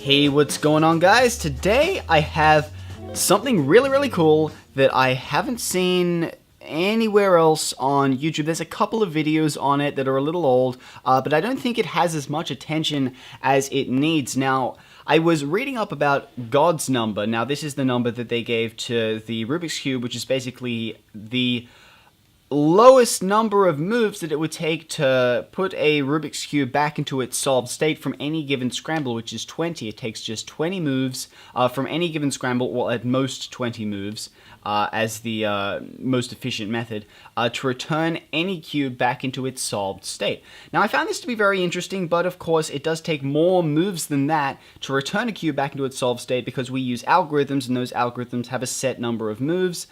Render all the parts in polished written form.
Hey, what's going on, guys? Today I have something really cool that I haven't seen anywhere else on YouTube. There's a couple of videos on it that are a little old, but I don't think it has as much attention as it needs. Now, I was reading up about God's number. Now, this is the number that they gave to the Rubik's Cube, which is basically the lowest number of moves that it would take to put a Rubik's Cube back into its solved state from any given scramble, which is 20. It takes just 20 moves from any given scramble, well, at most 20 moves, as the most efficient method, to return any cube back into its solved state. Now, I found this to be very interesting, but of course, it does take more moves than that to return a cube back into its solved state because we use algorithms, and those algorithms have a set number of moves.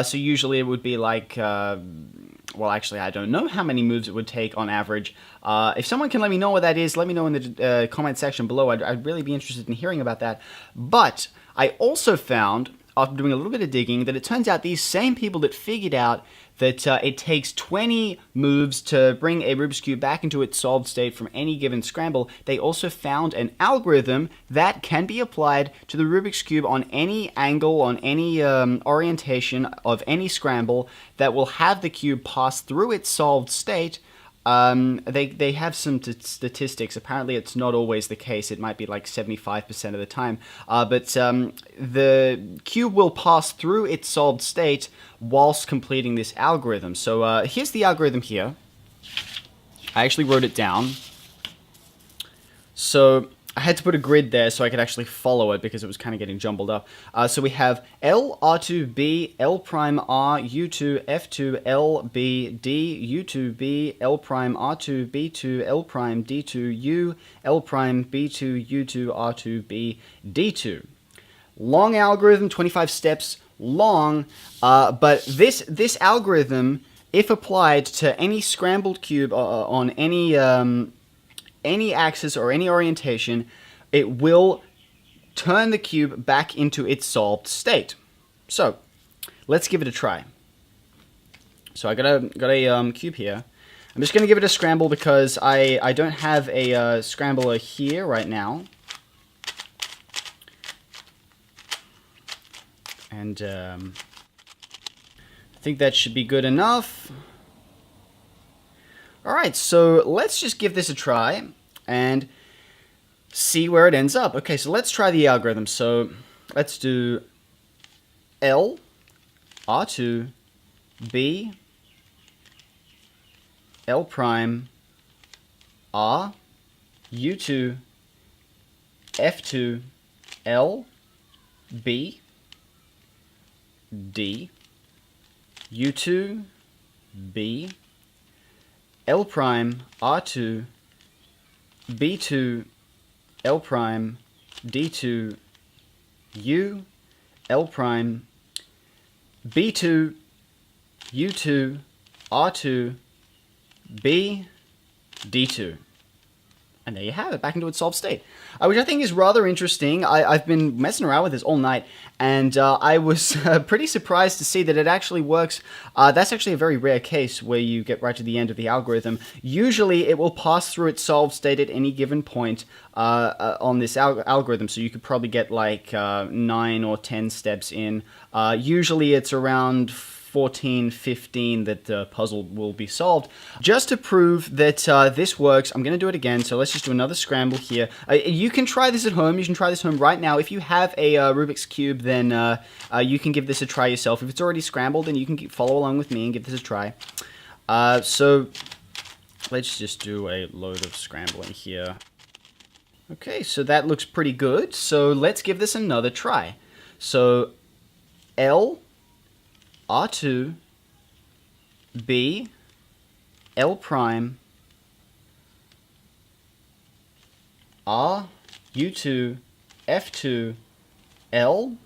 So usually it would be like... well, actually, I don't know how many moves it would take on average. If someone can let me know what that is, let me know in the comment section below. I'd really be interested in hearing about that. But I also found, after doing a little bit of digging, that it turns out these same people that figured out that it takes 20 moves to bring a Rubik's Cube back into its solved state from any given scramble, they also found an algorithm that can be applied to the Rubik's Cube on any angle, on any orientation of any scramble that will have the cube pass through its solved state. They have some statistics. Apparently, it's not always the case. It might be like 75% of the time. But the cube will pass through its solved state whilst completing this algorithm. So here's the algorithm here. I actually wrote it down. So I had to put a grid there so I could actually follow it because it was kind of getting jumbled up. So we have L, R2, B, L prime, R, U2, F2, L, B, D, U2, B, L prime, R2, B2, L prime, D2, U, L prime, B2, U2, R2, B, D2. Long algorithm, 25 steps long, but this algorithm, if applied to any scrambled cube on any axis or any orientation, it will turn the cube back into its solved state. So let's give it a try. So I got a cube here. I'm just going to give it a scramble because I don't have a scrambler here right now. And I think that should be good enough. Alright, so let's just give this a try and see where it ends up. Okay, so let's try the algorithm. So let's do L, R2, B, L prime, R, U2, F2, L, B, D, U2, B, L prime, R2, B2, L prime, D2, U, L prime, B2, U2, R2, B, D2. And there you have it, back into its solved state, which I think is rather interesting. I've been messing around with this all night, and I was pretty surprised to see that it actually works. That's actually a very rare case where you get right to the end of the algorithm. Usually, it will pass through its solved state at any given point on this algorithm, so you could probably get like 9 or 10 steps in. Usually, it's around 14, 15 that the puzzle will be solved. Just to prove that this works, I'm going to do it again. So let's just do another scramble here. You can try this at home. You can try this at home right now. If you have a Rubik's Cube, then you can give this a try yourself. If it's already scrambled, then you can follow along with me and give this a try. So let's just do a load of scrambling here. Okay, so that looks pretty good. So let's give this another try. So L, R2, B, L prime, R, U2, F2, L,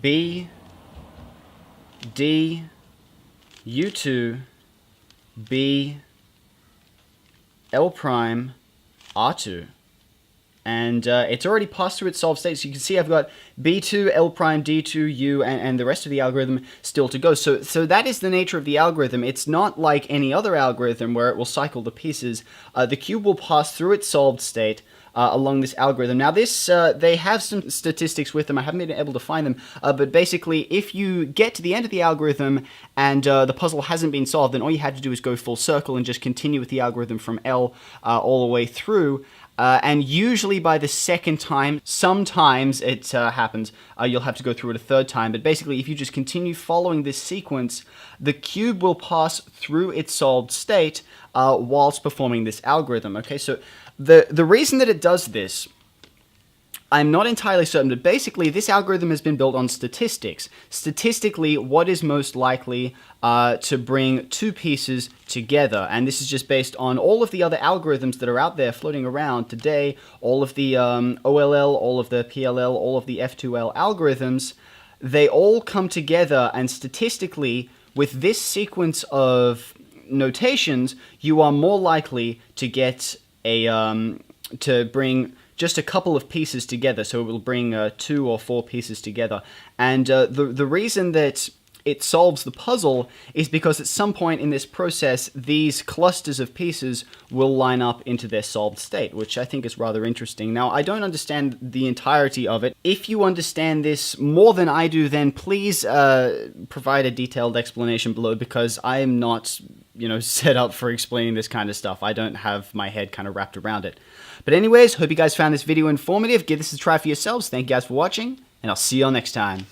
B, D, U2, B, L prime, R2. and it's already passed through its solved state. So you can see I've got B2, L prime, D2, U, and the rest of the algorithm still to go. So that is the nature of the algorithm. It's not like any other algorithm where it will cycle the pieces. The cube will pass through its solved state along this algorithm. Now this, they have some statistics with them. I haven't been able to find them, but basically if you get to the end of the algorithm and the puzzle hasn't been solved, then all you had to do is go full circle and just continue with the algorithm from L all the way through. And usually by the second time, sometimes it happens, you'll have to go through it a third time. But basically, if you just continue following this sequence, the cube will pass through its solved state whilst performing this algorithm. Okay, so the reason that it does this, I'm not entirely certain, but basically this algorithm has been built on statistics. Statistically, what is most likely to bring two pieces together? And this is just based on all of the other algorithms that are out there floating around today, all of the OLL, all of the PLL, all of the F2L algorithms. They all come together, and statistically, with this sequence of notations, you are more likely to get a, to bring just a couple of pieces together, so it will bring 2 or 4 pieces together. And the reason that it solves the puzzle is because at some point in this process, these clusters of pieces will line up into their solved state, which I think is rather interesting. Now, I don't understand the entirety of it. If you understand this more than I do, then please provide a detailed explanation below, because I am not, set up for explaining this kind of stuff. I don't have my head kind of wrapped around it. But anyways, hope you guys found this video informative. Give this a try for yourselves. Thank you guys for watching, and I'll see you all next time.